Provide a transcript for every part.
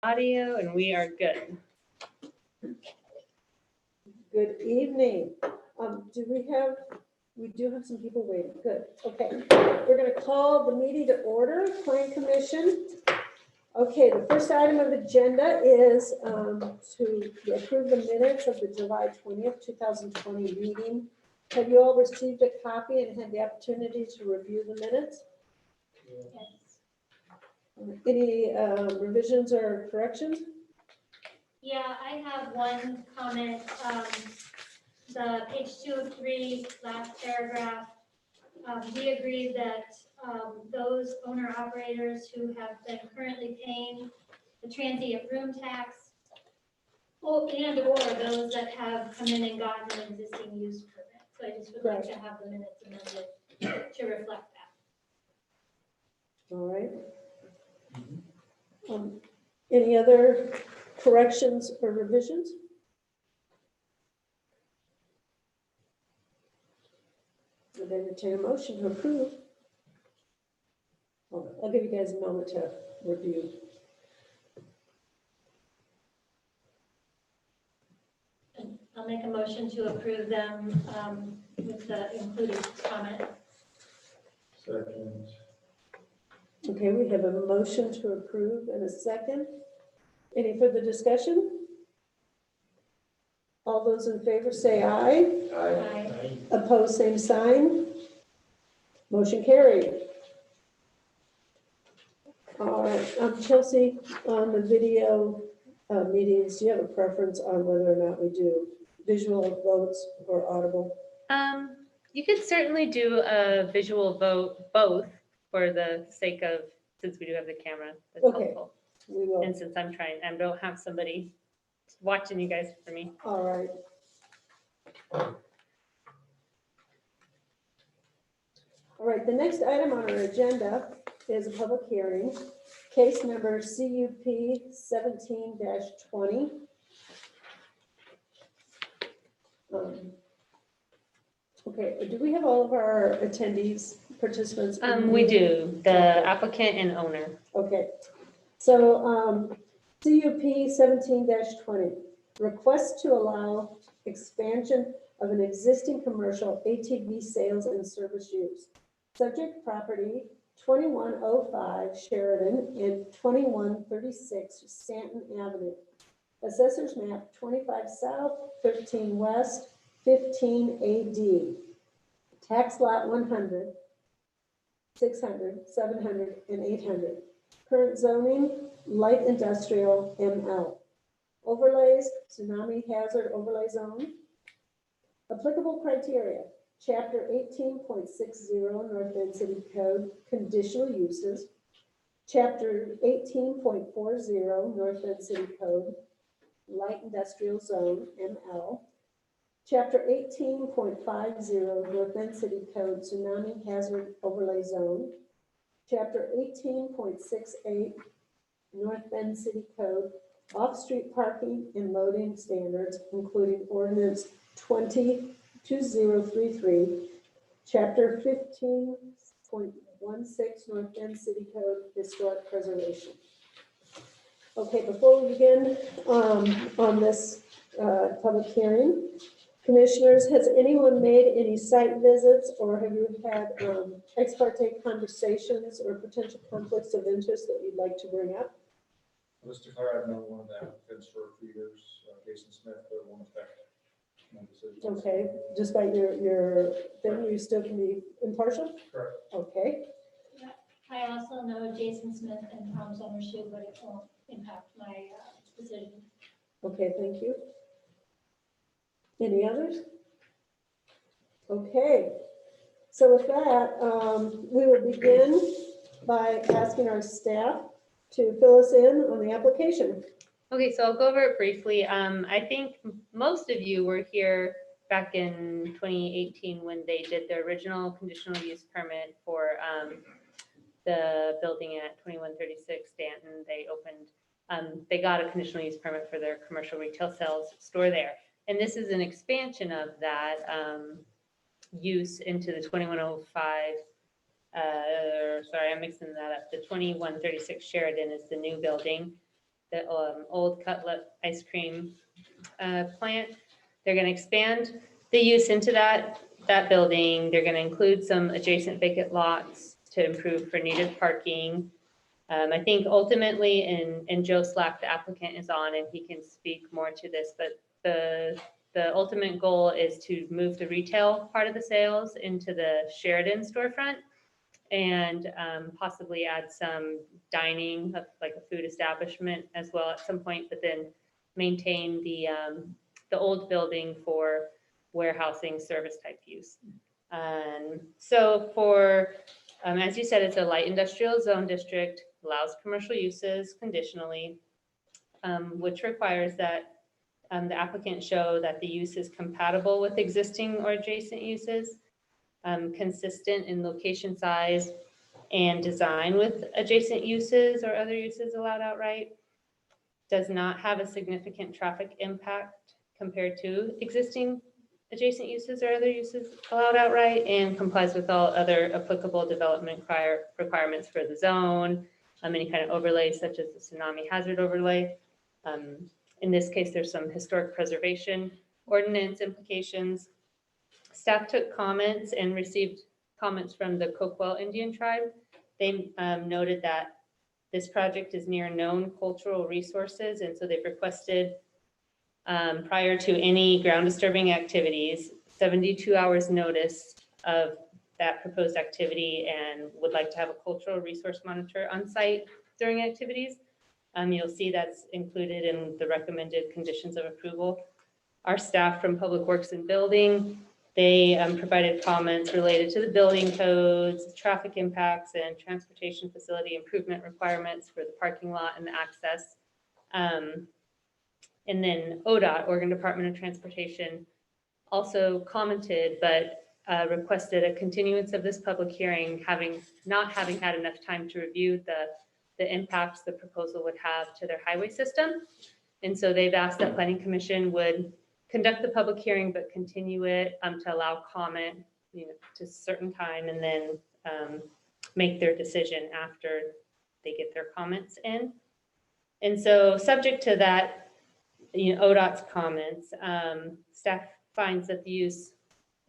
audio, and we are good. Good evening. We do have some people waiting. Good. Okay. We're going to call the meeting to order, Plan Commission. Okay, the first item of the agenda is to approve the minutes of the July 20th, 2020 meeting. Have you all received a copy and had the opportunity to review the minutes? Yes. Any revisions or corrections? Yeah, I have one comment. The page 2 of 3, last paragraph. We agree that those owner operators who have been currently paying the transient room tax or those that have come in and gotten an existing use permit. So I just would like to have the minutes amended to reflect that. All right. Any other corrections or revisions? Would entertain a motion to approve. I'll give you guys a moment to review. I'll make a motion to approve them with the included comment. Second. Okay, we have a motion to approve and a second. Any further discussion? All those in favor say aye. Aye. Opposed, same sign. Motion carried. All right, Chelsea, on the video meetings, do you have a preference on whether or not we do visual votes or audible? You could certainly do a visual vote, both, for the sake of, since we do have the camera, that's Okay. helpful. We will. And since I'm trying, I don't have somebody watching you guys for me. All right. All right, the next item on our agenda is a public hearing, case number CUP 17-20. Okay, do we have all of our attendees, participants? We do, the applicant and owner. Okay, so CUP 17-20, request to allow expansion of an existing commercial ATV sales and service use. Subject property 2105 Sheridan and 2136 Stanton Avenue. Assessors map 25 South, 13 West, 15 AD. Tax lot 100, 600, 700, and 800. Current zoning, light industrial ML. Overlays, tsunami hazard overlay zone. Applicable criteria, Chapter 18.60 North Bend City Code, conditional uses. Chapter 18.40 North Bend City Code, light industrial zone, ML. Chapter 18.50 North Bend City Code, tsunami hazard overlay zone. Chapter 18.68 North Bend City Code, off-street parking and loading standards, including ordinance 2033, Chapter 15.16 North Bend City Code, historic preservation. Okay, before we begin on this public hearing, commissioners, has anyone made any site visits or have you had ex parte conversations or potential conflicts of interest that you'd like to bring up? Let's declare I've known one of the applicants for a few years, Jason Smith, but it won't affect my decision. Okay, despite your thing, you still can be impartial? Correct. Okay, I also know Jason Smith and Tom Summershoe, but it won't impact my decision. okay, thank you. Any others? Okay, so with that, we will begin by asking our staff to fill us in on the application. Okay, so I'll go over it briefly. I think most of you were here back in 2018 when they did the original conditional use permit for the building at 2136 Stanton. They got a conditional use permit for their commercial retail sales store there. And this is an expansion of that use into the 2105, sorry, I'm mixing that up. The 2136 Sheridan is the new building. the old Cutlet ice cream plant. They're going to expand the use into that building. They're going to include some adjacent vacant lots to improve for needed parking. I think ultimately, and Joe Slack, the applicant, is on, and he can speak more to this, but the ultimate goal is to move the retail part of the sales into the Sheridan storefront and possibly add some dining, like a food establishment as well at some point, but then maintain the old building for warehousing service type use. So for, as you said, it's a light industrial zone district, allows commercial uses conditionally, which requires that the applicant show that the use is compatible with existing or adjacent uses, consistent in location, size, and design with adjacent uses or other uses allowed outright, does not have a significant traffic impact compared to existing adjacent uses or other uses allowed outright, and complies with all other applicable development requirements for the zone, any kind of overlays such as the tsunami hazard overlay. In this case, there's some historic preservation ordinance implications. Staff took comments and received comments from the Coquel Indian tribe. They noted that this project is near known cultural resources, and so they've requested prior to any ground disturbing activities, 72 hours notice of that proposed activity, and would like to have a cultural resource monitor on site during activities. You'll see that's included in the recommended conditions of approval. Our staff from Public Works and Building, they provided comments related to the building codes, traffic impacts, and transportation facility improvement requirements for the parking lot and the access. And then ODOT, Oregon Department of Transportation, also commented, but requested a continuance of this public hearing, not having had enough time to review the impacts the proposal would have to their highway system. And so they've asked that Planning Commission would conduct the public hearing, but continue it to allow comment, to a certain time, and then make their decision after they get their comments in. And so subject to that, ODOT's comments, staff finds that the use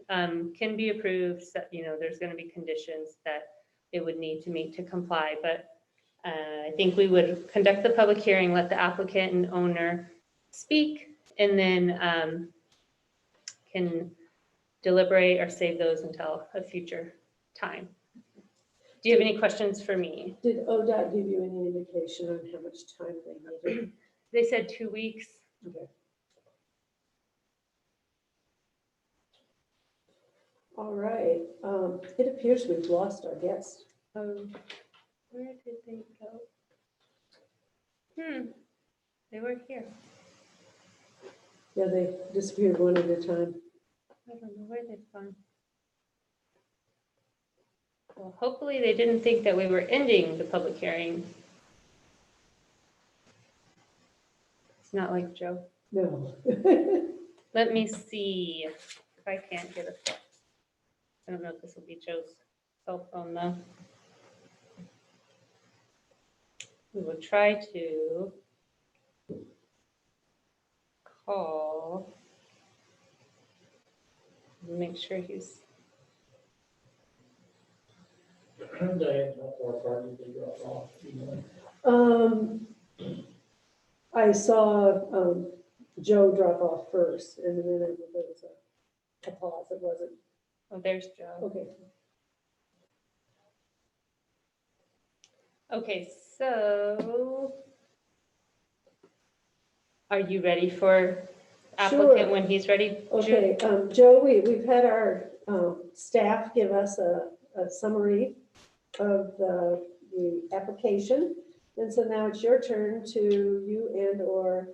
can be approved. There's going to be conditions that it would need to meet to comply, but I think we would conduct the public hearing, let the applicant and owner speak, and then can deliberate or save those until a future time. Do you have any questions for me? Did ODOT give you any indication on how much time they needed? They said 2 weeks. Okay. All right, it appears we've lost our guest. Where did they go? They were here. Yeah, they disappeared one at a time. I don't know where they've gone. Well, hopefully they didn't think that we were ending the public hearing. It's not like Joe. No. Let me see if I can't get a fix. I don't know if this will be Joe's cell phone though. We will try to call, make sure he's. I saw Joe drop off first, and then there was a pause. It wasn't. Oh, there's Joe. Okay. Okay, so are you ready for applicant Sure. when he's ready? Okay, Joe, we've had our staff give us a summary of the application. And so now it's your turn to, you and or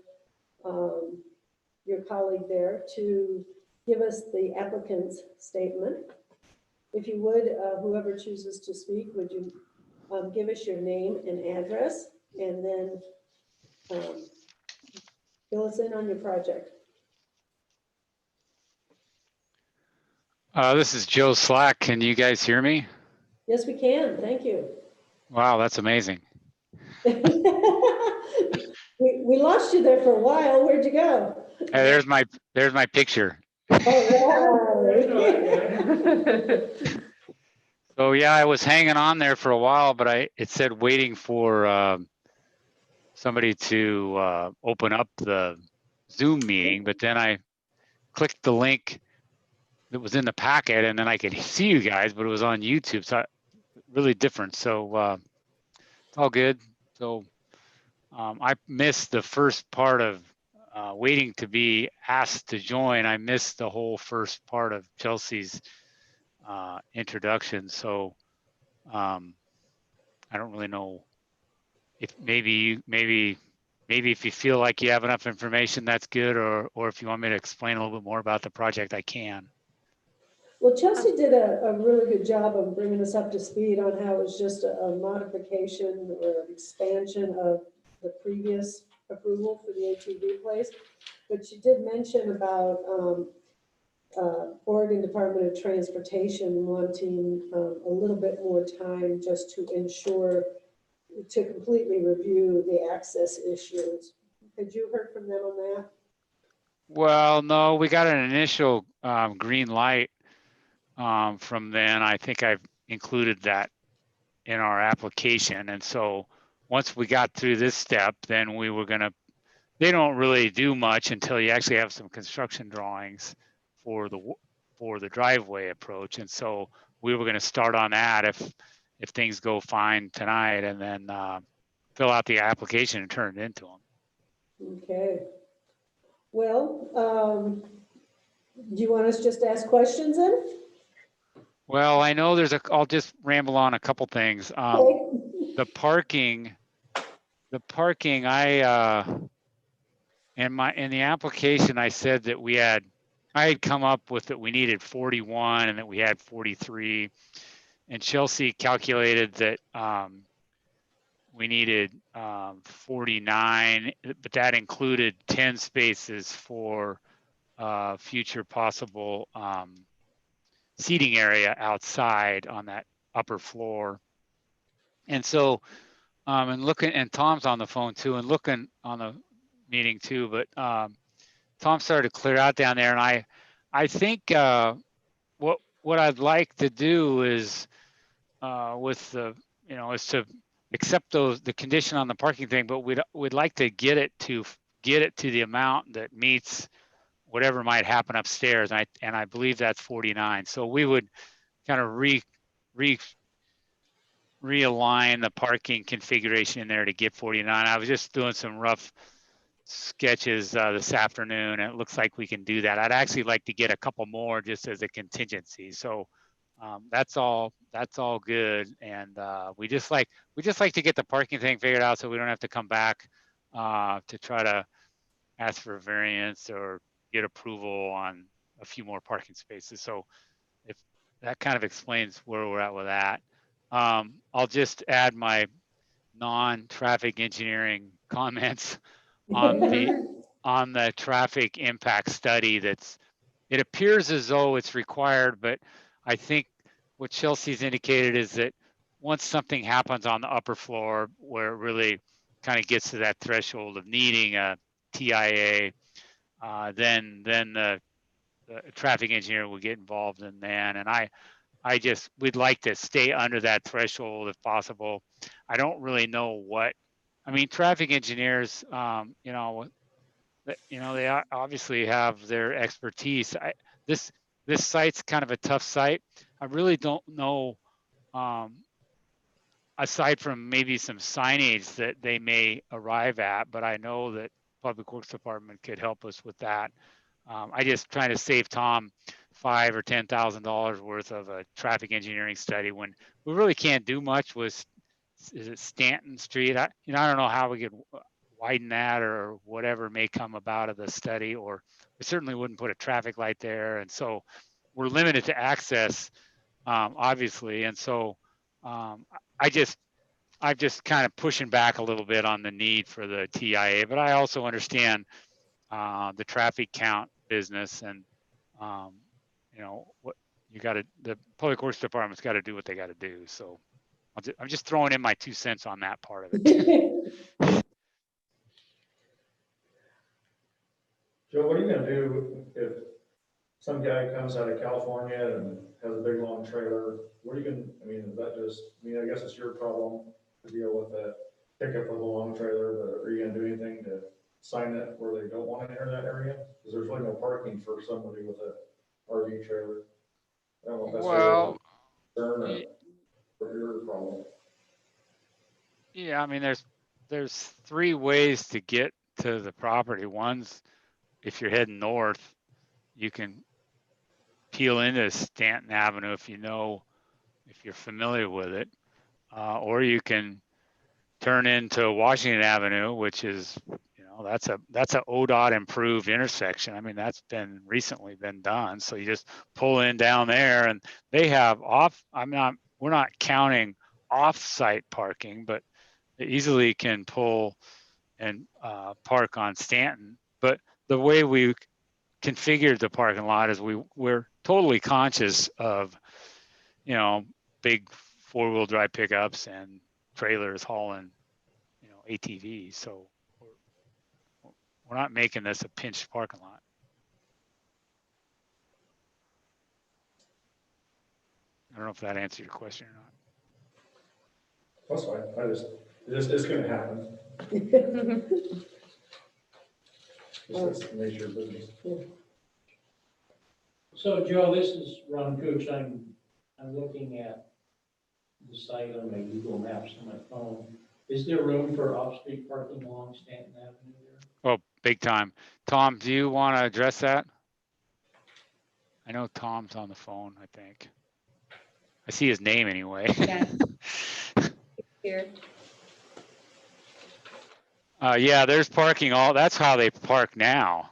your colleague there, to give us the applicant's statement. If you would, whoever chooses to speak, would you give us your name and address, and then fill us in on your project. This is Joe Slack. Can you guys hear me? Yes, we can. Thank you. Wow, that's amazing. We lost you there for a while. Where'd you go? Hey, there's my picture. All right. So yeah, I was hanging on there for a while, but it said waiting for somebody to open up the Zoom meeting, but then I clicked the link that was in the packet, and then I could see you guys, but it was on YouTube, so really different. So it's all good. So I missed the first part of waiting to be asked to join. I missed the whole first part of Chelsea's introduction. So I don't really know if maybe if you feel like you have enough information, that's good, or if you want me to explain a little bit more about the project, I can. Well, Chelsea did a really good job of bringing us up to speed on how it was just a modification or an expansion of the previous approval for the ATV place. But she did mention about Oregon Department of Transportation wanting a little bit more time just to ensure, to completely review the access issues. Had you heard from them on that? Well, no, we got an initial green light from then. I think I've included that in our application. And so once we got through this step, then we were gonna, they don't really do much until you actually have some construction drawings for the driveway approach. And so we were gonna start on that if things go fine tonight, and then fill out the application and turn it into them. Okay. Well, do you want us just to ask questions then? Well, I know I'll just ramble on a couple things. Okay. The parking, in the application, I said that I had come up with that we needed 41 and that we had 43. And Chelsea calculated that we needed 49, but that included 10 spaces for future possible seating area outside on that upper floor. And so, and Tom's on the phone too, and looking on the meeting too, but Tom started to clear out down there, and I think what I'd like to do is with is to accept the condition on the parking thing, but we'd like to get it to the amount that meets whatever might happen upstairs, and I believe that's 49. So we would kind of realign the parking configuration in there to get 49. I was just doing some rough sketches this afternoon, and it looks like we can do that. I'd actually like to get a couple more just as a contingency. So that's all good, and we just like to get the parking thing figured out so we don't have to come back to try to ask for a variance or get approval on a few more parking spaces. So if that kind of explains where we're at with that. I'll just add my non-traffic engineering comments on the traffic impact study. It appears as though it's required, but I think what Chelsea's indicated is that once something happens on the upper floor where it really kind of gets to that threshold of needing a TIA, then the traffic engineer will get involved in then. And we'd like to stay under that threshold if possible. I don't really know traffic engineers, they obviously have their expertise. This site's kind of a tough site. I really don't know, aside from maybe some signage that they may arrive at, but I know that Public Works Department could help us with that. I just trying to save Tom $5,000 or $10,000 worth of a traffic engineering study when we really can't do much with, is it Stanton Street? I don't know how we could widen that or whatever may come about of the study, or we certainly wouldn't put a traffic light there. And so we're limited to access, obviously. And so I'm just kind of pushing back a little bit on the need for the TIA, but I also understand the traffic count business, and what the Public Works Department's got to do what they got to do. So I'm just throwing in my 2 cents on that part of it. Joe, what are you gonna do if some guy comes out of California and has a big long trailer? What are you gonna, I mean, is that just, I mean, I guess it's your problem to deal with that pickup of a long trailer, but are you gonna do anything to sign it where they don't want to enter that area? Because there's really no parking for somebody with a RV trailer. I don't know if that's Well, their concern y- or your problem. yeah, I mean, there's three ways to get to the property. One's if you're heading north, you can peel into Stanton Avenue if you're familiar with it, or you can turn into Washington Avenue, which is, that's a ODOT improved intersection. I mean, that's been recently been done. So you just pull in down there, and they have we're not counting off-site parking, but they easily can pull and park on Stanton. But the way we configured the parking lot is we're totally conscious of, big four-wheel drive pickups and trailers hauling, ATVs. So we're not making this a pinched parking lot. I don't know if that answered your question or not. That's fine. It's gonna happen. It's just the nature of business. So Joe, this is Ron Cooch. I'm looking at the site on my Google Maps on my phone. Is there room for off-street parking along Stanton Avenue there? Oh, big time. Tom, do you want to address that? I know Tom's on the phone, I think. I see his name anyway. Yeah. Here. Yeah, there's parking that's how they park now.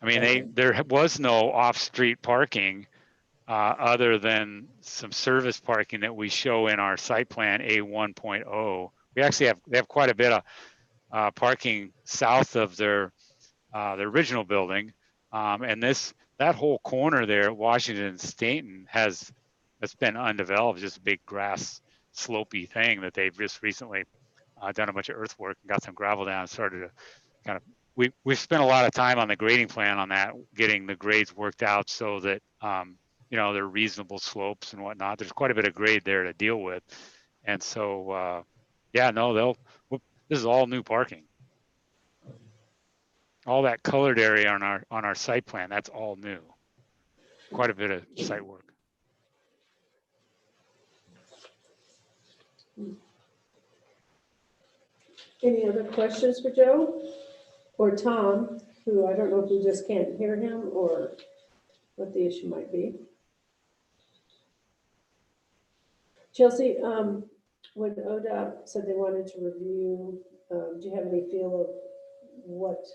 I mean, there was no off-street parking other than some service parking that we show in our site plan A1.0. They have quite a bit of parking south of their original building, and that whole corner there, Washington and Stanton, that's been undeveloped, just a big grass slopey thing that they've just recently done a bunch of earthwork and got some gravel down and started to kind of, we've spent a lot of time on the grading plan on that, getting the grades worked out so that, they're reasonable slopes and whatnot. There's quite a bit of grade there to deal with. And so, this is all new parking. All that colored area on our site plan, that's all new. Quite a bit of site work. Any other questions for Joe or Tom, who I don't know if you just can't hear him or what the issue might be? Chelsea, when ODOT said they wanted to review, do you have any feel of what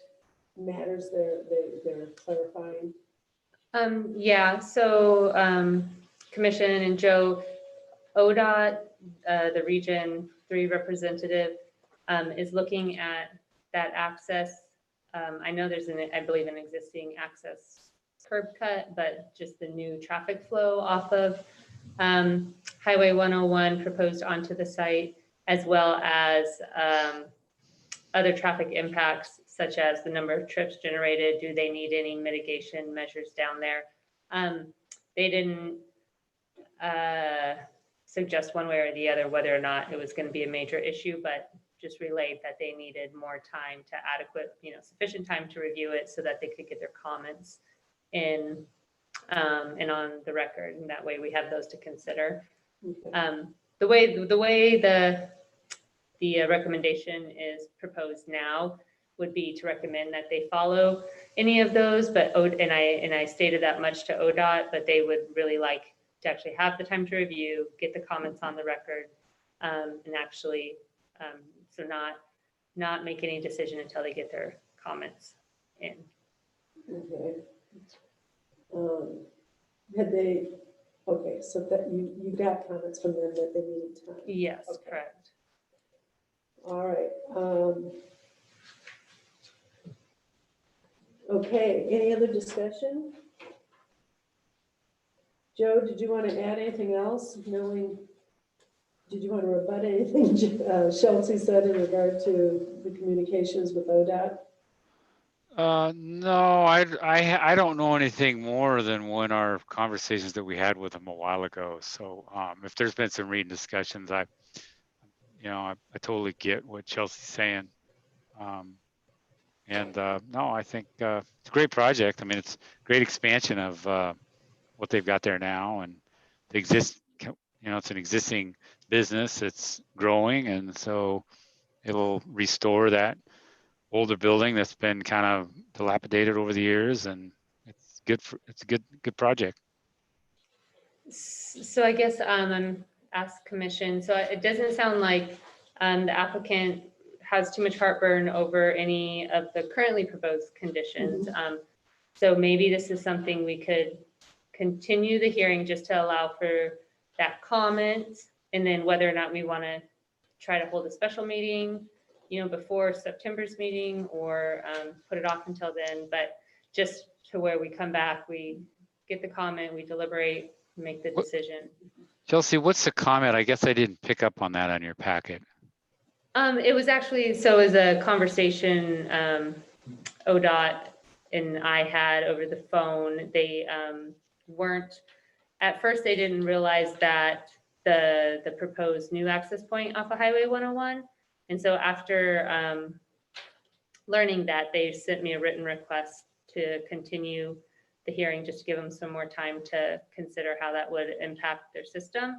matters they're clarifying? Yeah, so Commission and Joe, ODOT, the Region 3 representative, is looking at that access. I know there's I believe an existing access curb cut, but just the new traffic flow off of Highway 101 proposed onto the site, as well as other traffic impacts, such as the number of trips generated. Do they need any mitigation measures down there? They didn't suggest one way or the other whether or not it was going to be a major issue, but just relayed that they needed more time to sufficient time to review it so that they could get their comments in and on the record. And that way we have those to consider. Okay. The way the recommendation is proposed now would be to recommend that they follow any of those, but I stated that much to ODOT, but they would really like to actually have the time to review, get the comments on the record, and actually, so not make any decision until they get their comments in. Okay. So that you got comments from them that they needed time. Yes, Okay. correct. All right. Okay, any other discussion? Joe, did you want to add anything else? Did you want to rebut anything Chelsea said in regard to the communications with ODOT? No, I don't know anything more than when our conversations that we had with them a while ago. So if there's been some reading discussions, I totally get what Chelsea's saying. Um, and no, I think it's a great project. I mean, it's great expansion of what they've got there now, and the it's an existing business. It's growing, and so it'll restore that older building that's been kind of dilapidated over the years, and it's a good project. So I guess I'm asked commission, so it doesn't sound like the applicant has too much heartburn over any of the currently proposed conditions. So maybe this is something we could continue the hearing just to allow for that comment, and then whether or not we want to try to hold a special meeting, before September's meeting, or put it off until then, but just to where we come back, we get the comment, we deliberate, make the decision. Chelsea, what's the comment? I guess I didn't pick up on that on your packet. It was actually, so as a conversation, ODOT and I had over the phone. They weren't, at first they didn't realize that the proposed new access point off of Highway 101. And so after learning that, they sent me a written request to continue the hearing, just to give them some more time to consider how that would impact their system.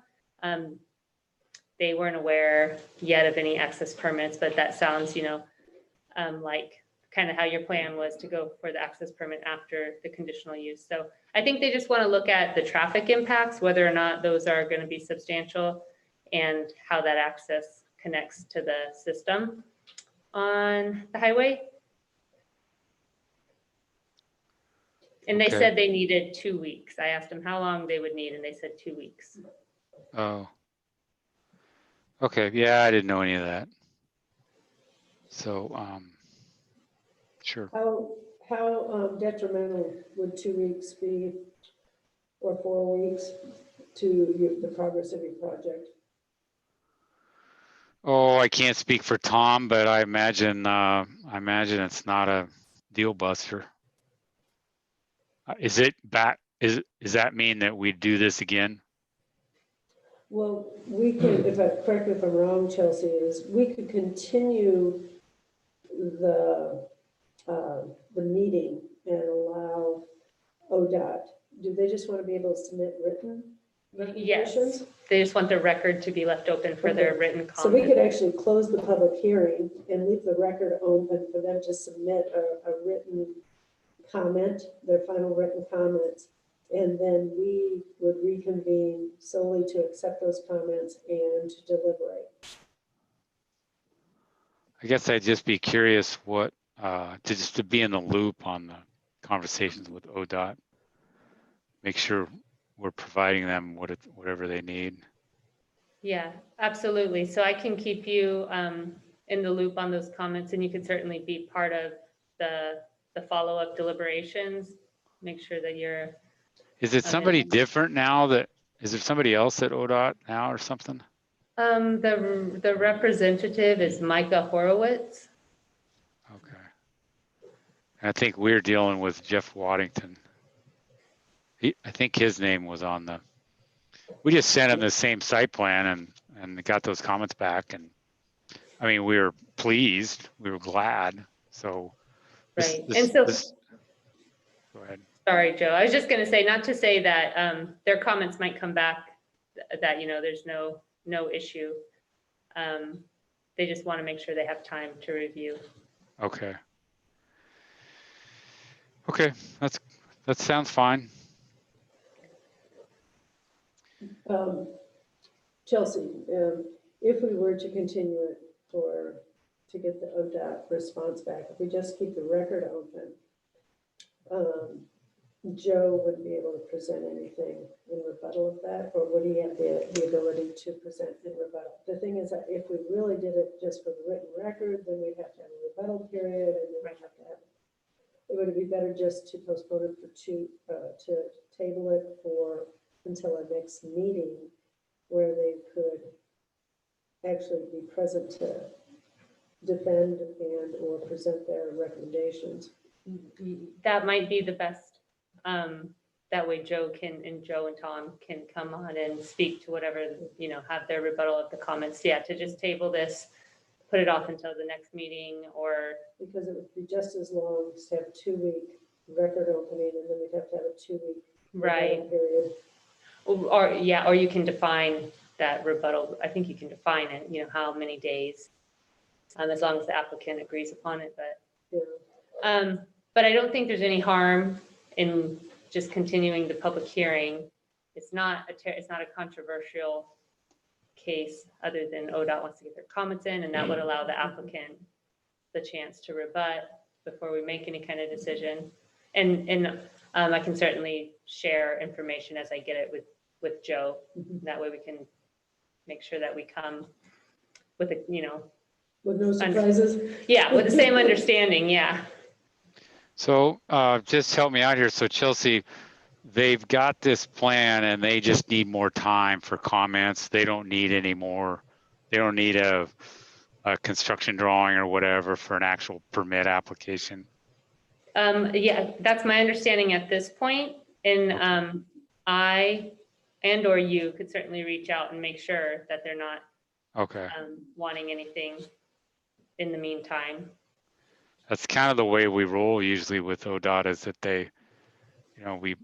They weren't aware yet of any access permits, but that sounds, like kind of how your plan was to go for the access permit after the conditional use. So I think they just want to look at the traffic impacts, whether or not those are going to be substantial, and how that access connects to the system on the highway. And they Okay. said they needed 2 weeks. I asked them how long they would need, and they said 2 weeks. Oh. Okay. Yeah, I didn't know any of that. So, sure. How detrimental would 2 weeks be, or 4 weeks, to the progress of your project? Oh, I can't speak for Tom, but I imagine it's not a deal buster. Is it back? Does that mean that we do this again? Well, we could, correct me if I'm wrong, Chelsea, is we could continue the meeting and allow ODOT, do they just want to be able to submit written Yes, recommendations? they just want the record to be left open for their written comment. So we could actually close the public hearing and leave the record open for them to submit a written comment, their final written comments. And then we would reconvene solely to accept those comments and to deliberate. I guess I'd just be curious what, to be in the loop on the conversations with ODOT. Make sure we're providing them whatever they need. Yeah, absolutely. So I can keep you in the loop on those comments, and you can certainly be part of the follow-up deliberations. Make sure that you're. Is it somebody different now is there somebody else at ODOT now or something? The representative is Micah Horowitz. Okay. And I think we're dealing with Jeff Waddington. I think his name was on we just sent him the same site plan and got those comments back. And I mean, we were pleased, we were glad. So. Right. Go ahead. Sorry, Joe. I was just going to say, not to say that their comments might come back that, there's no issue. They just want to make sure they have time to review. Okay. Okay, that sounds fine. Chelsea, if we were to continue it to get the ODOT response back, if we just keep the record open, Joe wouldn't be able to present anything in rebuttal of that, or would he have the ability to present in rebuttal? The thing is that if we really did it just for the written record, then we'd have to have a rebuttal period, and then we'd have to have, it would be better just to postpone it to table it until our next meeting, where they could actually be present to defend and or present their recommendations. That might be the best. That way Joe and Tom can come on and speak to whatever, have their rebuttal of the comments. Yeah, to just table this, put it off until the next meeting or, Because it would be just as long to have 2-week record opening, and then we'd have to have a 2-week right. rebuttal period. Or you can define that rebuttal. I think you can define it, how many days, as long as the applicant agrees upon it, but. Yeah. But I don't think there's any harm in just continuing the public hearing. It's not a controversial case other than ODOT wants to get their comments in, and that would allow the applicant the chance to rebut before we make any kind of decision. And I can certainly share information as I get it with Joe. That way we can make sure that we come with With no surprises. yeah, with the same understanding, yeah. So just help me out here. So Chelsea, they've got this plan and they just need more time for comments. They don't need any more. They don't need a construction drawing or whatever for an actual permit application. Yeah, that's my understanding at this point. And I or you could certainly reach out and make sure that they're not Okay. wanting anything in the meantime. That's kind of the way we roll usually with ODOT, is that they, we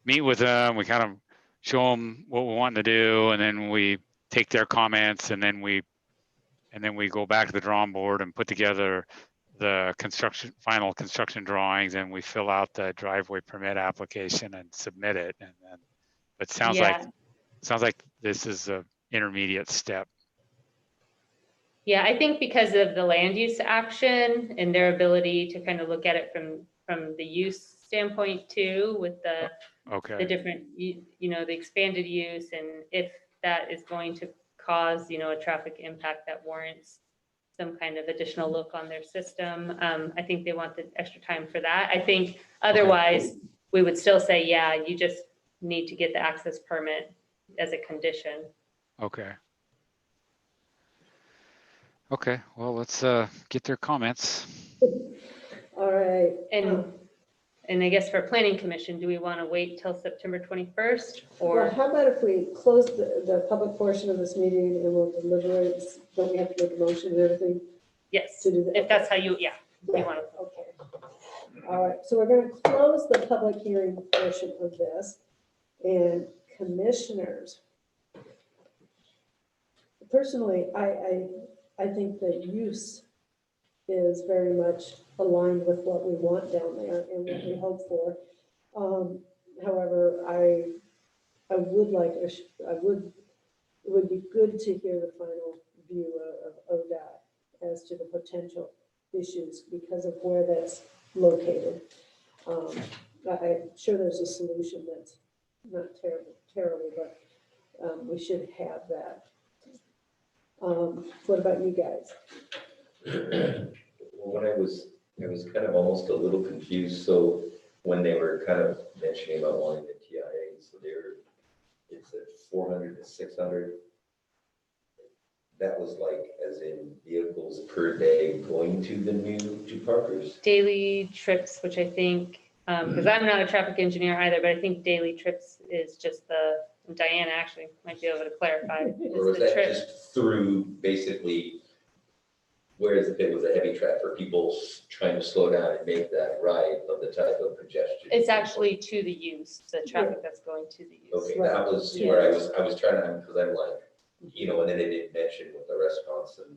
meet with them, we kind of show them what we want to do, and then we take their comments, and then we go back to the drawing board and put together the final construction drawings, and we fill out the driveway permit application and submit it. And then, but it sounds like this is a intermediate step. Yeah, I think because of the land use action and their ability to kind of look at it from the use standpoint too, with the different, the expanded use, and if that is going to cause, a traffic impact that warrants some kind of additional look on their system. I think they want the extra time for that. I think otherwise we would still say, yeah, you just need to get the access permit as a condition. Okay. Okay, well, let's get their comments. All right. And I guess for planning commission, do we want to wait till September 21st Well, or? how about if we close the public portion of this meeting and we'll deliberate? Don't we have to make a motion and everything Yes, to do that? if that's how you want to. Okay. All right, so we're going to close the public hearing portion of this. And commissioners, personally, I think the use is very much aligned with what we want down there and what we hope for. However, it would be good to hear the final view of ODOT as to the potential issues because of where that's located. I'm sure there's a solution that's not terrible, but we should have that. What about you guys? When I was kind of almost a little confused. So when they were kind of mentioning about wanting the TIA, so it's at 400 to 600. That was like, as in vehicles per day going to the new two parkers? Daily trips, which I think, because I'm not a traffic engineer either, but I think daily trips is just Diana actually might be able to clarify. Or was that just through basically, whereas if it was a heavy traffic for people trying to slow down and make that ride of the type of congestion? It's actually to the use, the traffic that's going to the use. Okay, that was where I was trying to, because I'm like, and then they didn't mention with the restaurants and,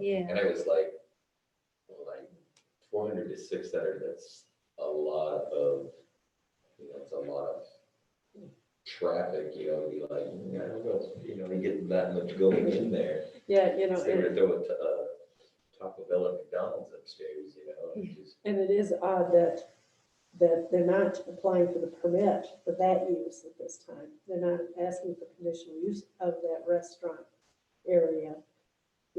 Yeah. and I was like, 400 to 600, that's a lot of, it's a lot of traffic, be like, I don't know, to get that much going in there. Yeah, They were throwing Taco Bell and McDonald's upstairs, just- and it is odd that they're not applying for the permit for that use at this time. They're not asking for conditional use of that restaurant area,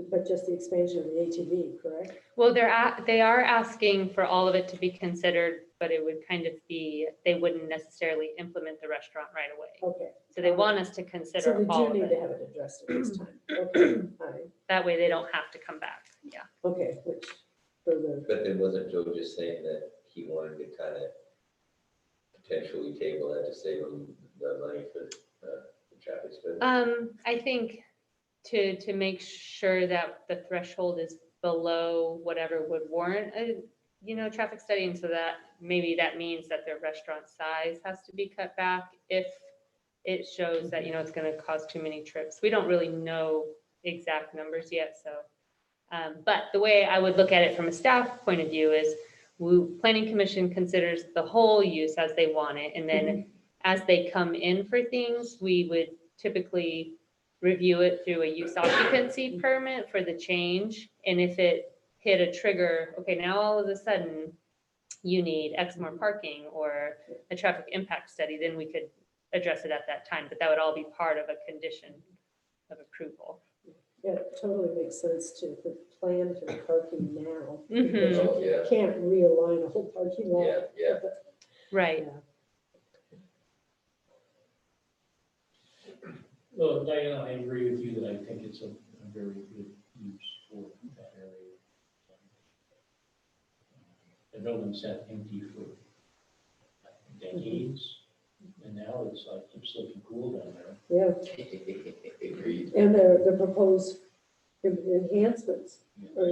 but just the expansion of the ATV, correct? Well, they are asking for all of it to be considered, but it would kind of be, they wouldn't necessarily implement the restaurant right away. Okay. So they want us to So consider we all do of need to it. have it addressed at this time. Okay, all right. That way they don't have to come back. Yeah. Okay, which for the, But then wasn't Joe just saying that he wanted to kind of potentially table that to save him the money for the traffic study? I think to make sure that the threshold is below whatever would warrant a, traffic study, and so that maybe that means that the restaurant size has to be cut back if it shows that, it's gonna cause too many trips. We don't really know exact numbers yet, so. But the way I would look at it from a staff point of view is, planning commission considers the whole use as they want it, and then as they come in for things, we would typically review it through a use occupancy permit for the change. And if it hit a trigger, okay, now all of a sudden you need X more parking or a traffic impact study, then we could address it at that time. But that would all be part of a condition of approval. yeah, it totally makes sense to plan for the parking now. Mhm. because Oh, you yeah. can't realign a whole parking lot. Yeah, yeah. Right. Well, Diana, I agree with you that I think it's a very good use for that area. The building sat empty for decades, and now it's like, it's looking cool down there. Yeah, Agreed. and the proposed enhancements are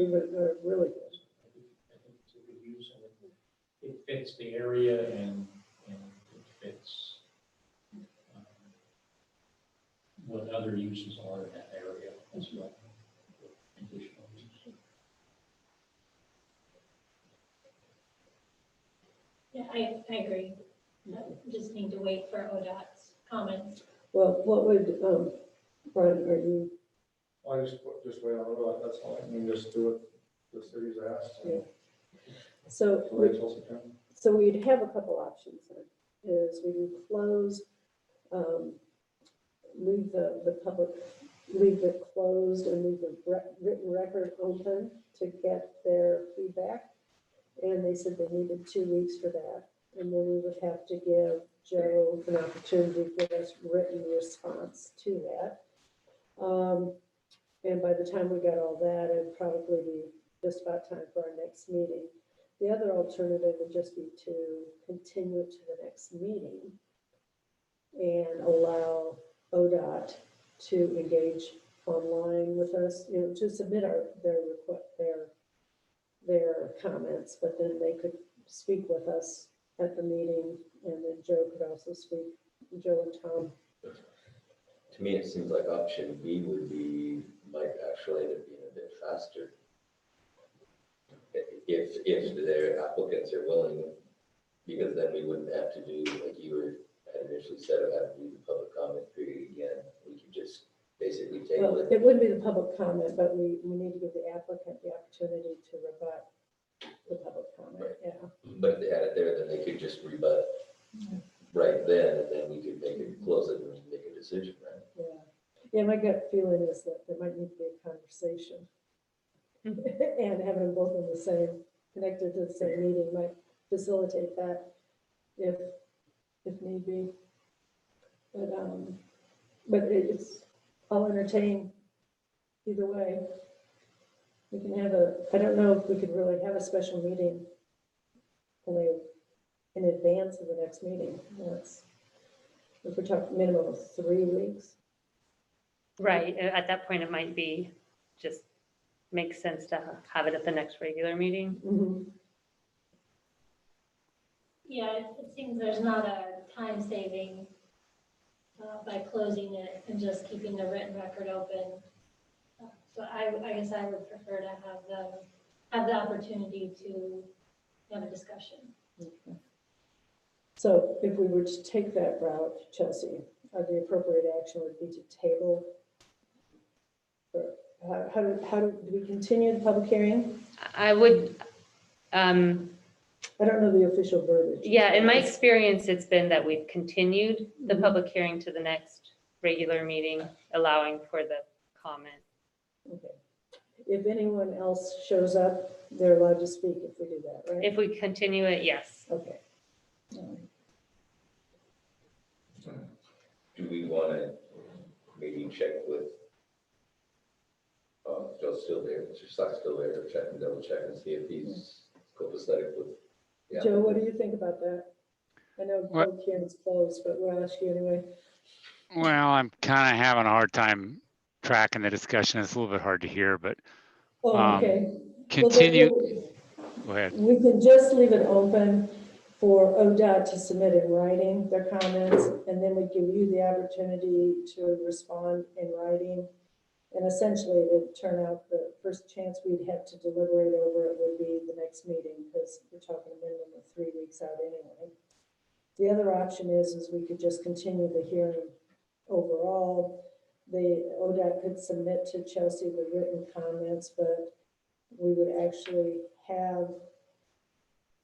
really good. I think it's a good use, and it fits the area and it fits what other uses are in that area as well. Additional use. Yeah, I agree. Just need to wait for ODOT's comments. Well, what would, Brian, are you, I just wait on it, that's all, I mean, just do what the city's asked. and so, wait till September. so we'd have a couple options then, is we would close, leave the public, leave it closed and leave the written record open to get their feedback. And they said they needed 2 weeks for that. And then we would have to give Joe an opportunity to give us written response to that. And by the time we got all that, it'd probably be just about time for our next meeting. The other alternative would just be to continue it to the next meeting and allow ODOT to engage online with us, to submit their comments, but then they could speak with us at the meeting, and then Joe could also speak, Joe and Tom. To me, it seems like option B might actually end up being a bit faster. If their applicants are willing, because then we wouldn't have to do, like you had initially said, of having to do the public comment period again. We could just basically table Well, it. it wouldn't be the public comment, but we need to give the applicant the opportunity to rebut the public comment, yeah. But if they had it there, then they could just rebut right then, and then we could close it and make a decision, right? Yeah, yeah, my gut feeling is that there might need to be a conversation. And having them both in the same, connected to the same meeting might facilitate that if need be. But it's, I'll entertain either way. We can have I don't know if we could really have a special meeting only in advance of the next meeting. That's, if we're talking minimum of 3 weeks. Right. At that point, it might be just makes sense to have it at the next regular meeting. Mhm. Yeah, it seems there's not a time saving by closing it and just keeping the written record open. So I guess I would prefer to have the opportunity to have a discussion. Okay. So if we were to take that route, Chelsea, the appropriate action would be to table. How do we continue the public hearing? I would, I don't know the official verbiage. yeah, in my experience, it's been that we've continued the public hearing to the next regular meeting, allowing for the comment. Okay. If anyone else shows up, they're allowed to speak if we do that, right? If we continue it, yes. Okay. Do we want to maybe check with, just still there, Mr. Stock's still there, check and double check and see if he's copacetic with. the Joe, what do applicant. you think about that? I know What- public hearing's closed, but we'll ask you anyway. Well, I'm kind of having a hard time tracking the discussion. It's a little bit hard to hear, but Oh, okay. Well, then continue. Go ahead. We can just leave it open for ODOT to submit in writing their comments, and then we give you the opportunity to respond in writing. And essentially, it would turn out the first chance we'd have to deliberate over it would be the next meeting, because we're talking a minimum of 3 weeks out anyway. The other option is we could just continue the hearing overall. The ODOT could submit to Chelsea the written comments, but we would actually have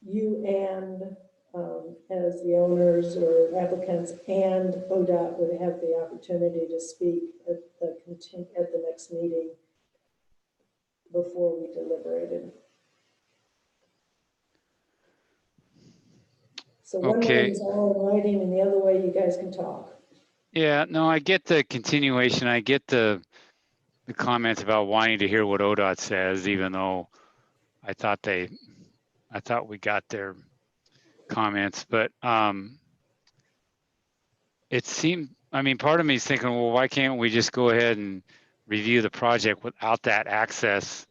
you and as the owners or applicants and ODOT would have the opportunity to speak at the next meeting before we deliberated. So one way Okay. is all in writing and the other way you guys can talk. Yeah, no, I get the continuation. I get the comments about wanting to hear what ODOT says, even though I thought we got their comments, but it seemed, I mean, part of me is thinking, well, why can't we just go ahead and review the project without that access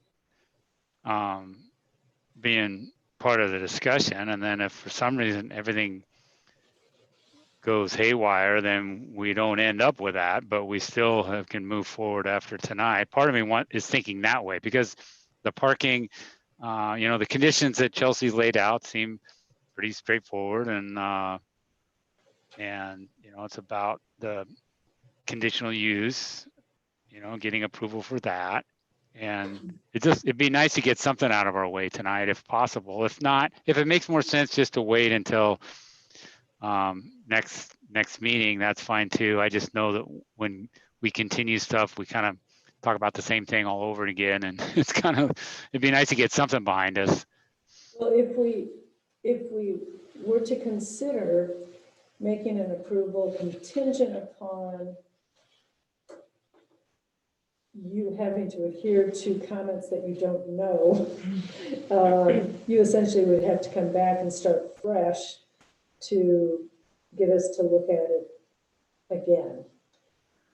being part of the discussion? And then if for some reason everything goes haywire, then we don't end up with that, but we still can move forward after tonight. Part of me is thinking that way, because the parking, the conditions that Chelsea's laid out seem pretty straightforward, and it's about the conditional use, getting approval for that. And it'd be nice to get something out of our way tonight if possible. If not, if it makes more sense just to wait until next meeting, that's fine too. I just know that when we continue stuff, we kind of talk about the same thing all over again, and it'd be nice to get something behind us. Well, if we were to consider making an approval contingent upon you having to adhere to comments that you don't know, you essentially would have to come back and start fresh to get us to look at it again.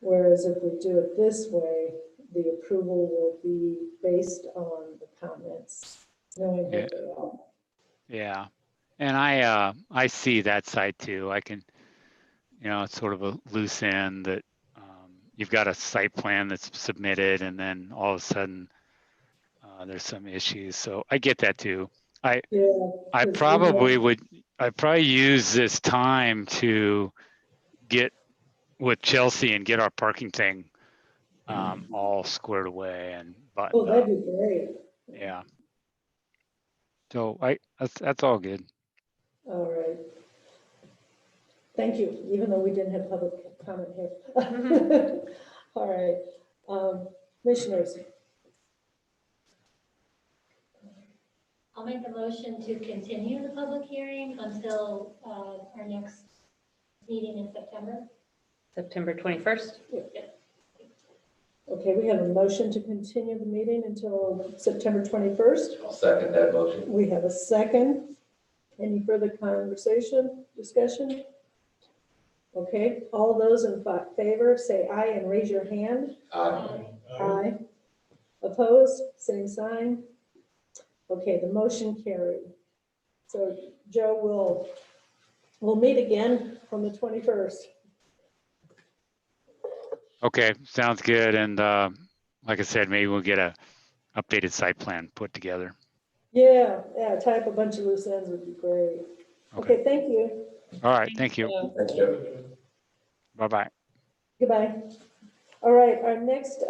Whereas if we do it this way, the approval will be based on the comments, knowing what they are. Yeah, and I see that side too. I can, it's sort of a loose end that you've got a site plan that's submitted, and then all of a sudden there's some issues. So I get that too. I probably use this time to get with Chelsea and get our parking thing all squared away and buttoned Oh, that'd up. be great. Yeah. So that's all good. All right. Thank you, even though we didn't have public comment here. All right. Commissioners, I'll make the motion to continue the public hearing until our next meeting in September. September 21st. okay, we have a motion to continue the meeting until September 21st. I'll second that motion. We have a second. Any further discussion? Okay, all those in favor, say aye and raise your hand. Aye. Aye. Opposed, same sign. Okay, the motion carried. So Joe, we'll meet again on the 21st. Okay, sounds good. And like I said, maybe we'll get a updated site plan put together. Yeah, tie up a bunch of loose ends would be great. Okay, thank you. All right, thank you. Thanks, Joe. Bye-bye. Goodbye. All right, our next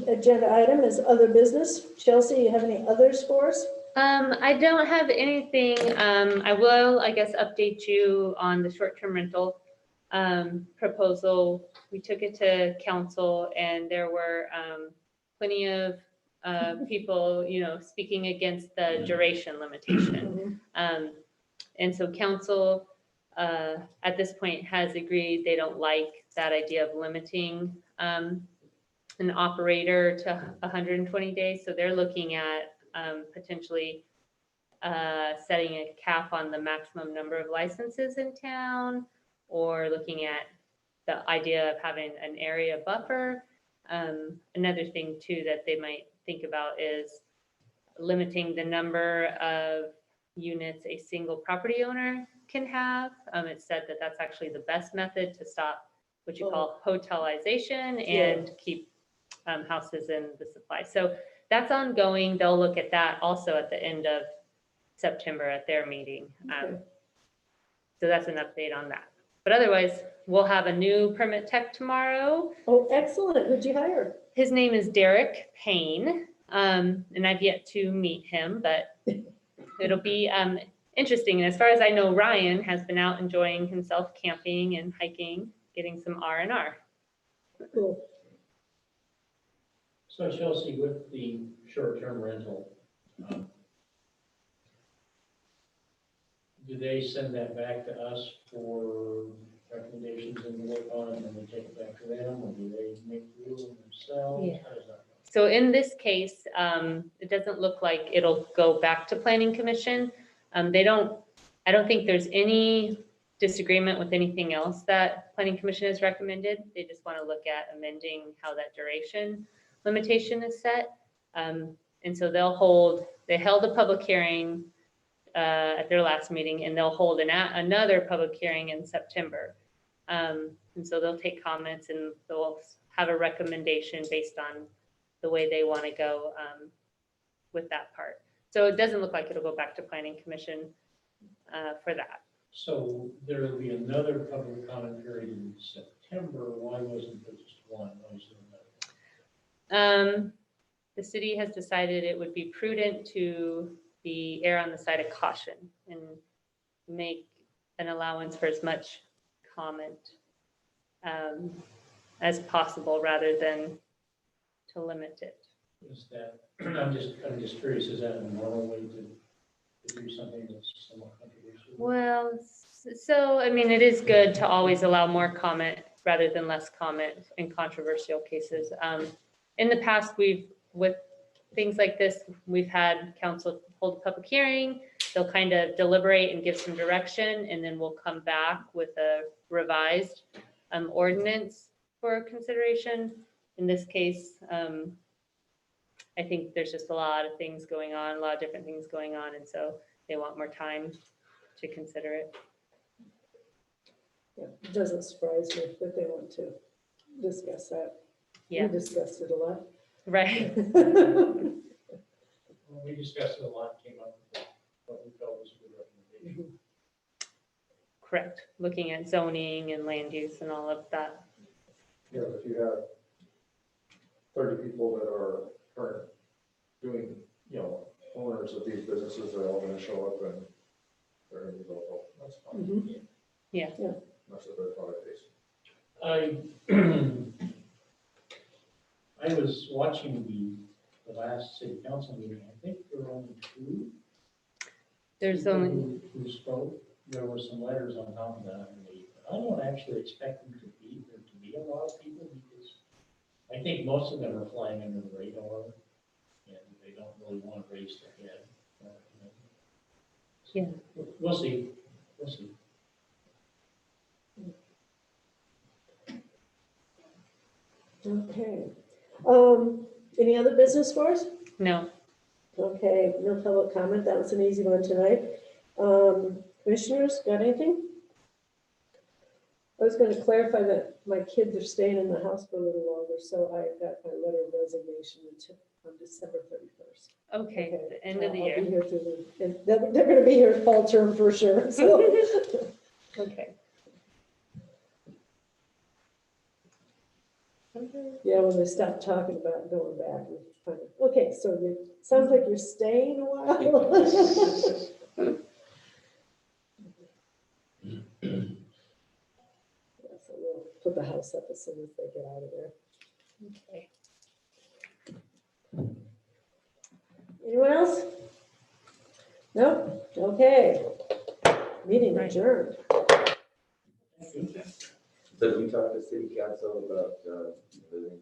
agenda item is other business. Chelsea, you have any others for us? I don't have anything. I will, I guess, update you on the short-term rental proposal. We took it to council and there were plenty of people, speaking against the duration limitation. And so council at this point has agreed they don't like that idea of limiting an operator to 120 days. So they're looking at potentially setting a cap on the maximum number of licenses in town, or looking at the idea of having an area buffer. Another thing too that they might think about is limiting the number of units a single property owner can have. It's said that that's actually the best method to stop what you call hotelization and keep houses in the supply. So that's ongoing. They'll look at that also at the end of September at their meeting. Okay. So that's an update on that. But otherwise, we'll have a new permit tech tomorrow. Oh, excellent. Who'd you hire? His name is Derek Payne, and I've yet to meet him, but it'll be interesting. And as far as I know, Ryan has been out enjoying himself camping and hiking, getting some R&R. Cool. So Chelsea, with the short-term rental, do they send that back to us for recommendations and work on it, and then we take it back to them, or do they make the ruling themselves? Yeah. How does that go? So in this case, it doesn't look like it'll go back to Planning Commission. I don't think there's any disagreement with anything else that Planning Commission has recommended. They just want to look at amending how that duration limitation is set. And so they held a public hearing at their last meeting, and they'll hold another public hearing in September. And so they'll take comments and they'll have a recommendation based on the way they want to go with that part. So it doesn't look like it'll go back to Planning Commission for that. So there will be another public comment period in September. Why wasn't there just one? Why is there another? The city has decided it would be prudent to err on the side of caution and make an allowance for as much comment as possible rather than to limit it. Is that, I'm just curious, is that a normal way to do something that's somewhat controversial? Well, so, I mean, it is good to always allow more comment rather than less comment in controversial cases. In the past, with things like this, we've had council hold a public hearing. They'll kind of deliberate and give some direction, and then we'll come back with a revised ordinance for consideration. In this case, I think there's just a lot of things going on, a lot of different things going on, and so they want more time to consider it. Yeah, it doesn't surprise me that they want to discuss that. Yeah. We discussed it a lot. Right. Well, we discussed it a lot, came up with what we felt was a good recommendation. Correct. Looking at zoning and land use and all of that. You know, if you have 30 people that are current doing, you know, owners of these businesses, they're all gonna show up and they're gonna be local, that's fine. Mhm. Yeah. That's what their product is. I was watching the last city council meeting. I think there were only two. There's people only, who spoke. There were some letters on top of that, I believe. I don't actually expect there to be a lot of people, because I think most of them are flying under the radar, and they don't really want to raise their head. Yeah. We'll see. We'll see. Okay. Any other business for us? no. Okay, no public comment. That was an easy one tonight. Commissioners, got anything? I was going to clarify that my kids are staying in the house for a little longer, so I got my letter of resignation until on December 31st. Okay, the end of the I'll year. be here through and they're going to be here fall term for sure, so. Okay. Yeah, when they stop talking about going back. we find it. Okay, so it sounds like you're staying a while. Yeah, so we'll put the house up as soon as they get out of there. Okay. Anyone else? Nope, okay. Meeting adjourned. So we talked to city council about, visiting